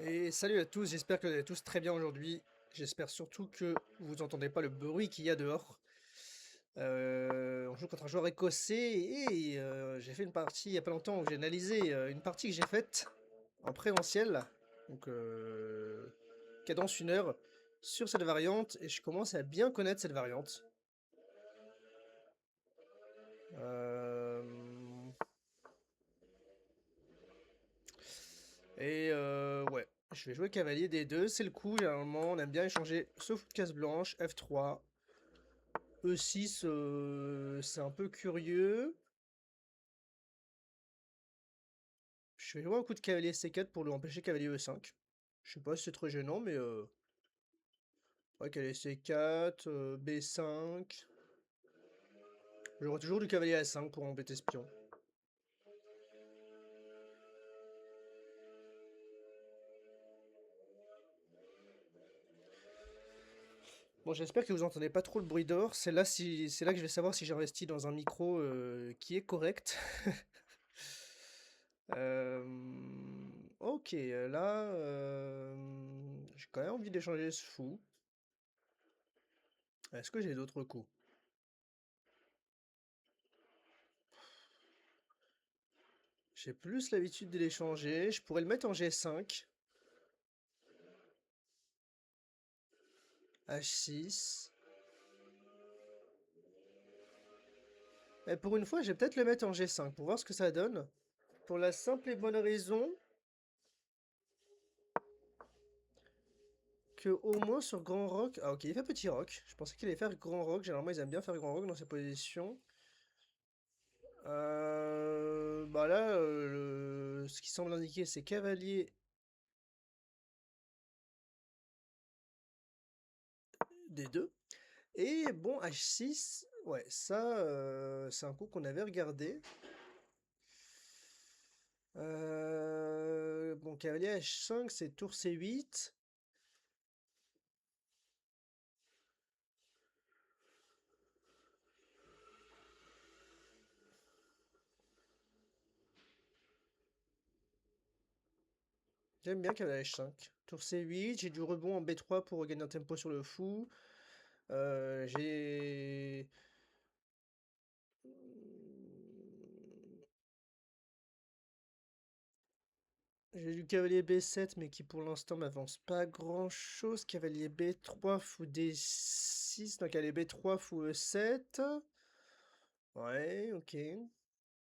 Et salut à tous, j'espère que vous allez tous très bien aujourd'hui. J'espère surtout que vous n'entendez pas le bruit qu'il y a dehors. On joue contre un joueur écossais et j'ai fait une partie il n'y a pas longtemps où j'ai analysé une partie que j'ai faite en présentiel, donc cadence 1 heure, sur cette variante et je commence à bien connaître cette variante. Euh, ouais, je vais jouer cavalier D2, c'est le coup, généralement on aime bien échanger sauf case blanche, F3. E6, c'est un peu curieux. Je vais jouer un coup de cavalier C4 pour lui empêcher cavalier E5. Je sais pas si c'est trop gênant, mais ouais, cavalier C4, B5. J'aurai toujours du cavalier A5 pour embêter ce pion. Bon, j'espère que vous entendez pas trop le bruit d'or. C'est là, c'est là que je vais savoir si j'investis dans un micro qui est correct. Euh, ok, là, j'ai quand même envie d'échanger ce fou. Est-ce que j'ai d'autres coups? J'ai plus l'habitude de l'échanger. Je pourrais le mettre en G5. H6. Et pour une fois, je vais peut-être le mettre en G5 pour voir ce que ça donne. Pour la simple et bonne raison que au moins sur Grand Rock... Ah ok, il fait Petit Rock. Je pensais qu'il allait faire Grand Rock. Généralement, ils aiment bien faire Grand Rock dans ces positions. Bah là, ce qui semble indiquer, c'est cavalier D2. Et bon, H6, ouais, ça, c'est un coup qu'on avait regardé. Bon, cavalier H5, c'est tour C8. J'aime bien cavalier H5. Tour C8, j'ai du rebond en B3 pour gagner un tempo sur le fou. J'ai... J'ai du cavalier B7, mais qui pour l'instant m'avance pas grand-chose. Cavalier B3, fou D6, donc cavalier B3, fou E7. Ouais, ok.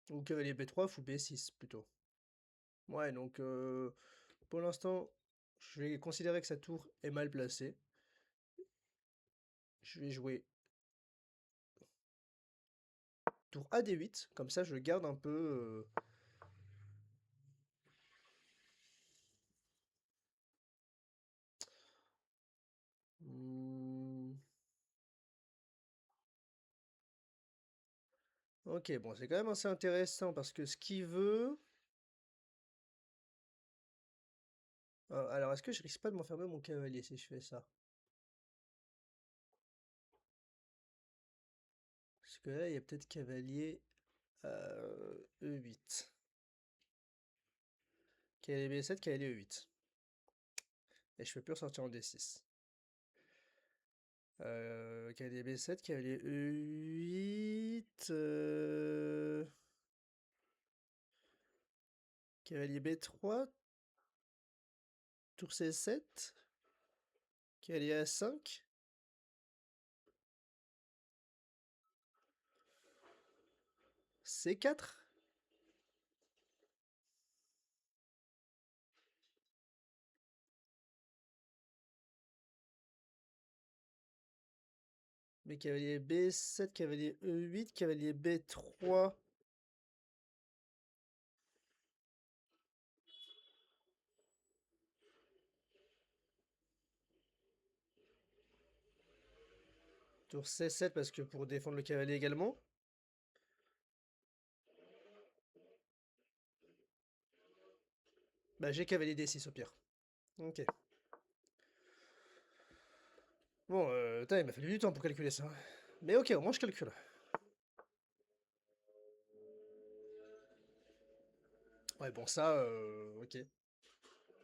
Ou cavalier B3, fou B6 plutôt. Ouais, donc pour l'instant, je vais considérer que sa tour est mal placée. Je vais jouer tour AD8, comme ça je garde un peu... hmm, ok, bon, c'est quand même assez intéressant parce que ce qu'il veut... alors, est-ce que je risque pas de m'enfermer mon cavalier si je fais ça? Parce que là, il y a peut-être cavalier E8. Cavalier B7, cavalier E8. Et je peux plus ressortir en D6. Cavalier B7, cavalier E8. Cavalier B3. Tour C7. Cavalier A5. C4. Mais cavalier B7, cavalier E8, cavalier B3. Tour C7 parce que pour défendre le cavalier également. Bah j'ai cavalier D6 au pire. Ok. Bon, putain, il m'a fallu du temps pour calculer ça. Mais ok, au moins je calcule. Ouais, bon ça, ok.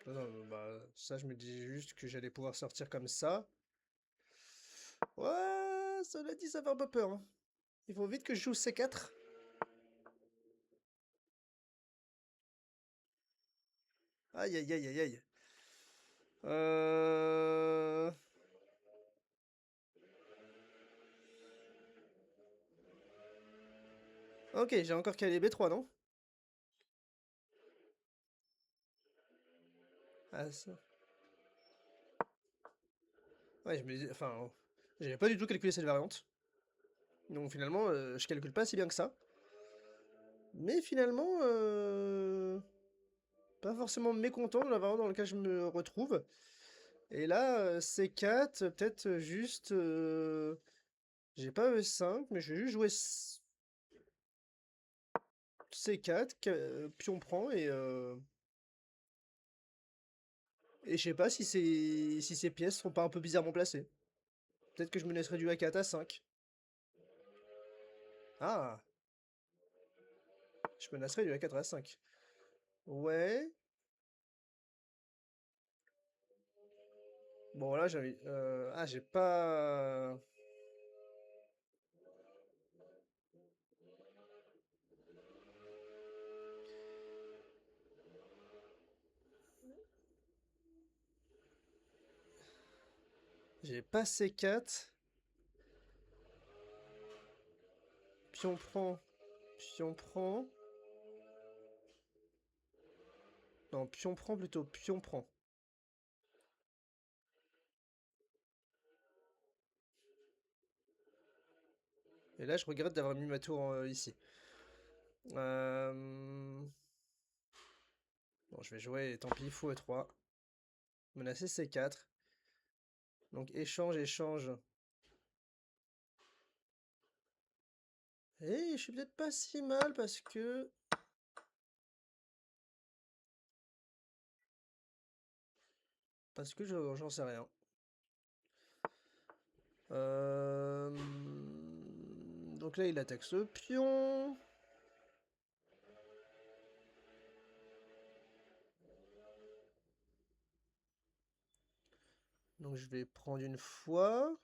Non, bah, ça, je me dis juste que j'allais pouvoir sortir comme ça. Ouais, cela dit, ça fait un peu peur, hein. Il faut vite que je joue C4. Aïe, aïe, aïe, aïe, aïe. Euh... Ok, j'ai encore calé B3, non? Ah, ça. Ouais, je me dis... Enfin, j'avais pas du tout calculé cette variante. Donc finalement, je calcule pas si bien que ça. Mais finalement, pas forcément mécontent de la variante dans laquelle je me retrouve. Et là, C4, peut-être juste... J'ai pas E5, mais je vais juste jouer C4, pion prend, et je sais pas si ces pièces sont pas un peu bizarrement placées. Peut-être que je me laisserai du A4 à 5. Ah, je me laisserai du A4 à 5. Ouais. Bon, là, j'avais... Ah, j'ai pas... J'ai pas C4. Pion prend. Pion prend. Non, pion prend plutôt. Pion prend. Et là, je regrette d'avoir mis ma tour ici. Bon, je vais jouer, tant pis, fou E3. Menacer C4. Donc échange, échange. Et je suis peut-être pas si mal parce que... J'en sais rien. Donc là, il attaque ce pion. Donc je vais prendre une fois.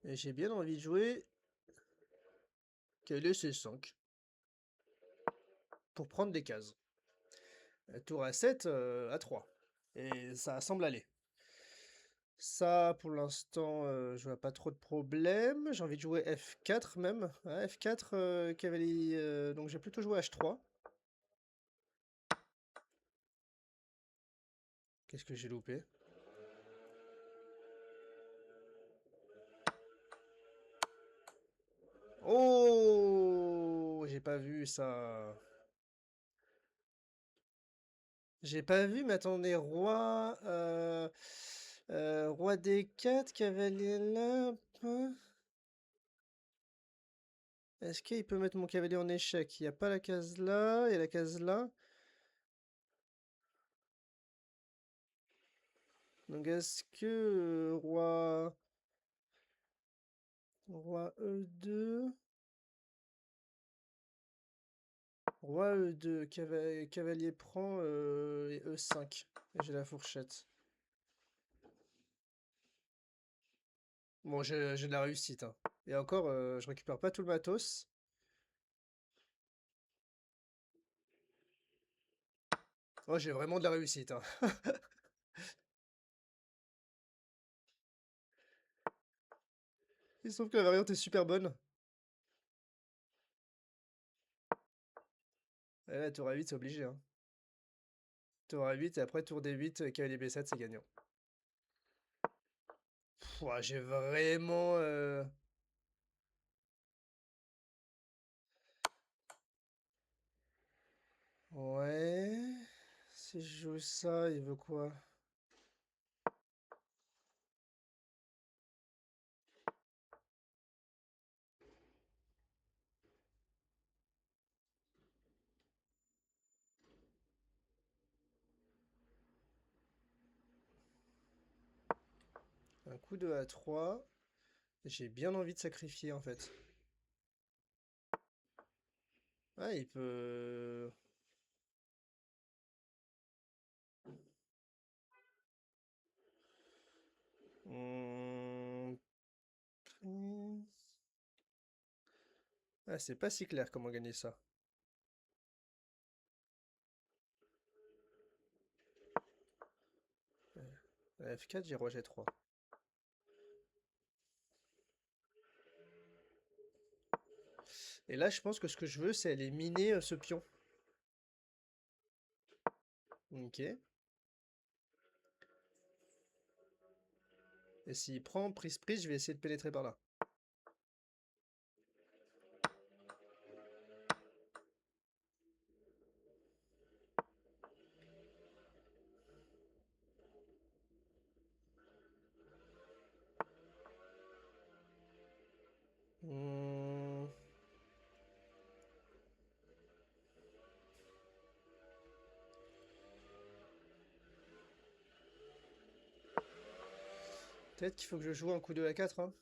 Et j'ai bien envie de jouer quel est C5 pour prendre des cases. Tour A7 à 3. Et ça semble aller. Ça, pour l'instant, je vois pas trop de problème. J'ai envie de jouer F4 même. Ah, F4, cavalier. Donc j'ai plutôt joué H3. Qu'est-ce que j'ai loupé? Oh! J'ai pas vu ça. J'ai pas vu, mais attendez, roi... roi D4, cavalier là... Est-ce qu'il peut mettre mon cavalier en échec? Il n'y a pas la case là, il y a la case là. Donc est-ce que roi E2, roi E2, cavalier prend et E5. Et j'ai la fourchette. Bon, j'ai de la réussite, hein. Et encore, je récupère pas tout le matos. Oh, j'ai vraiment de la réussite, hein. Il se trouve que la variante est super bonne. Et là, tour A8, c'est obligé, hein. Tour A8 et après tour D8, cavalier B7, c'est gagnant. Pouah, j'ai vraiment... Ouais... Si je joue ça, il veut quoi? Un coup de A3. J'ai bien envie de sacrifier en fait. Ah, il peut... Hmm, Ah, c'est pas si clair comment gagner ça. F4, j'ai roi G3. Et là, je pense que ce que je veux, c'est aller miner ce pion. Ok. Et s'il prend prise-prise, je vais essayer de pénétrer par là. Hmm, Peut-être qu'il faut que je joue un coup de A4, hein,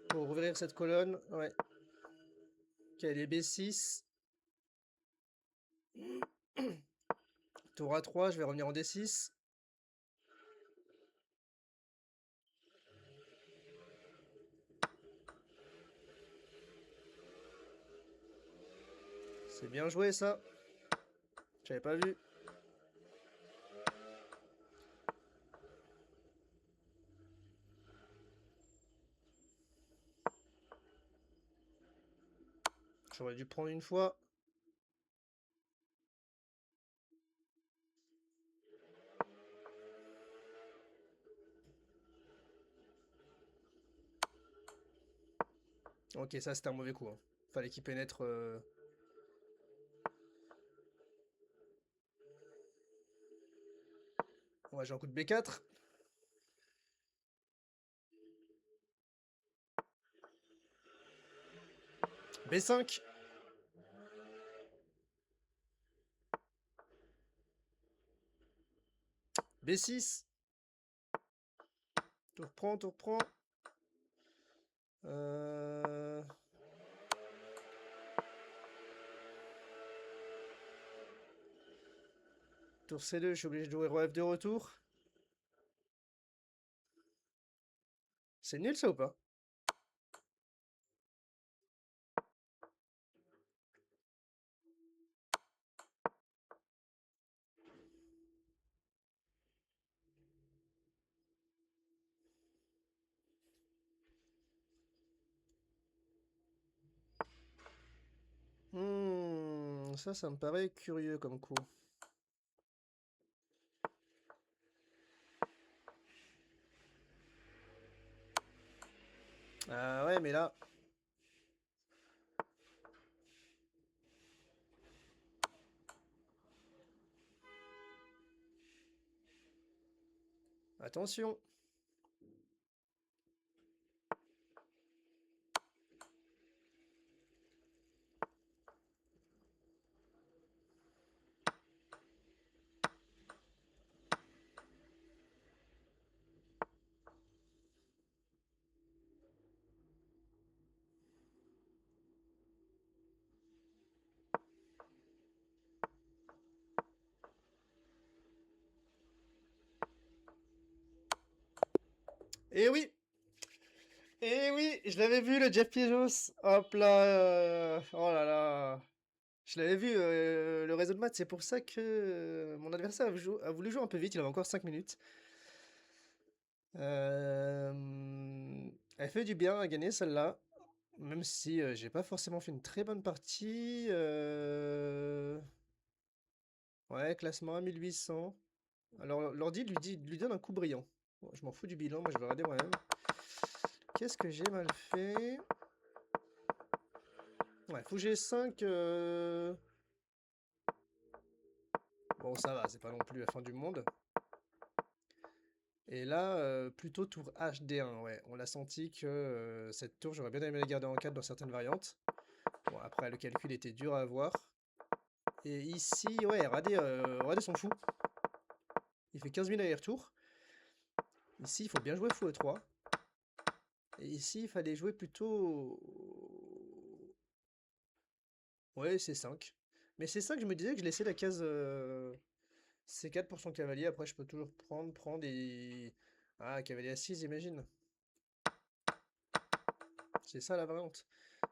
pour ouvrir cette colonne. Ouais. Ok, les B6. Tour A3, je vais revenir en D6. C'est bien joué ça. J'avais pas vu. J'aurais dû prendre une fois. Ok, ça c'était un mauvais coup, hein. Fallait qu'il pénètre. Ouais, j'ai un coup de B4. B5. B6. Tour prend, tour prend. Euh... Tour C2, je suis obligé de jouer roi F2 retour. C'est nul ça ou pas? Ça me paraît curieux comme coup. Ah ouais, mais là... Attention. Eh oui! Eh oui, je l'avais vu le Jeff Bezos. Hop là. Oh là là. Je l'avais vu le réseau de maths. C'est pour ça que mon adversaire a voulu jouer un peu vite. Il avait encore 5 minutes. Euh, Elle fait du bien à gagner celle-là. Même si j'ai pas forcément fait une très bonne partie. Ouais, classement à 1800. Alors l'ordi lui donne un coup brillant. Bon, je m'en fous du bilan, moi je vais regarder moi-même. Qu'est-ce que j'ai mal fait? Ouais, fou G5. Bon, ça va, c'est pas non plus la fin du monde. Et là, plutôt tour HD1, ouais. On l'a senti que cette tour, j'aurais bien aimé la garder en 4 dans certaines variantes. Bon, après, le calcul était dur à avoir. Et ici, ouais, Radé s'en fout. Il fait 15 000 allers-retours. Ici, il faut bien jouer fou E3. Et ici, il fallait jouer plutôt... Ouais, C5. Mais C5, je me disais que je laissais la case C4 pour son cavalier. Après, je peux toujours prendre et... Ah, cavalier à 6, imagine. C'est ça la variante.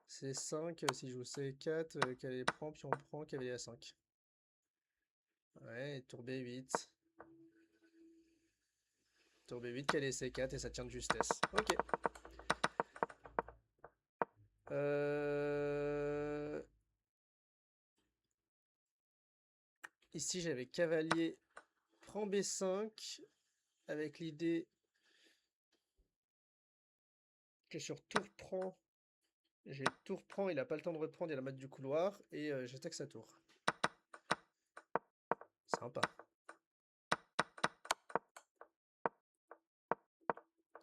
C5, si je joue C4, cavalier prend, pion prend, cavalier à 5. Ouais, tour B8. Tour B8, cavalier C4 et ça tient de justesse. Ok. Euh... Ici, j'avais cavalier prend B5 avec l'idée que sur tour prend, j'ai tour prend, il a pas le temps de reprendre, il a la mat du couloir et j'attaque sa tour. Sympa.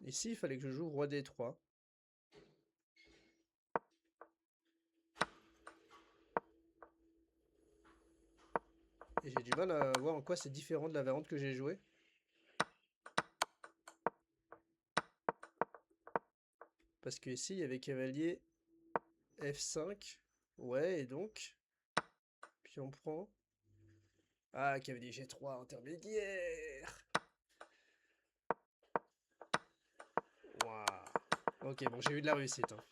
Ici, il fallait que je joue roi D3. Et j'ai du mal à voir en quoi c'est différent de la variante que j'ai jouée. Parce que ici, il y avait cavalier F5. Ouais, et donc, puis on prend... Ah, cavalier G3 intermédiaire. Waouh. Ok, bon, j'ai eu de la réussite, hein.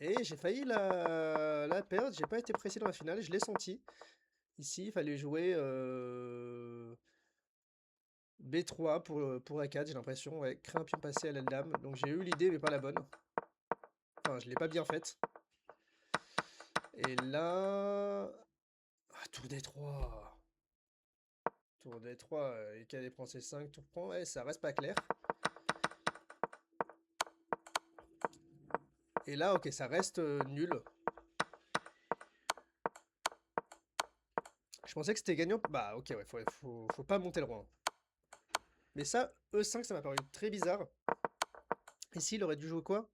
Et j'ai failli la perdre, j'ai pas été précis dans la finale, je l'ai senti. Ici, il fallait jouer B3 pour A4, j'ai l'impression. Ouais, créer un pion passé à la dame. Donc j'ai eu l'idée, mais pas la bonne. Enfin, je l'ai pas bien faite. Et là... Ah, tour D3. Tour D3, et qu'elle prend C5, tour prend. Ouais, ça reste pas clair. Et là, ok, ça reste nul. Je pensais que c'était gagnant. Bah, ok, ouais, faut pas monter le roi, hein. Mais ça, E5, ça m'a paru très bizarre. Ici, il aurait dû jouer quoi?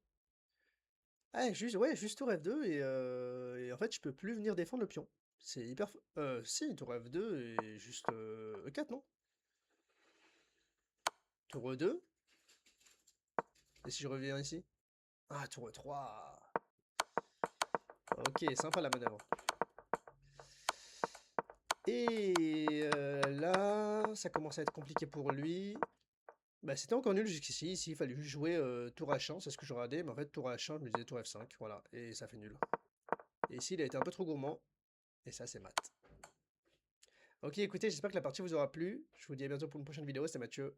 Ah, juste, ouais, juste tour F2 et en fait, je peux plus venir défendre le pion. C'est hyper... Si, tour F2 et juste E4, non? Tour E2. Et si je reviens ici? Ah, tour E3. Ok, sympa la manœuvre. Et là, ça commence à être compliqué pour lui. Bah, c'était encore nul jusqu'ici. Ici, il fallait juste jouer tour H1, c'est ce que j'aurais radé. Mais en fait, tour H1, je me disais tour F5. Voilà, et ça fait nul. Et ici, il a été un peu trop gourmand. Et ça, c'est mat. Ok, écoutez, j'espère que la partie vous aura plu. Je vous dis à bientôt pour une prochaine vidéo. C'était Mathieu.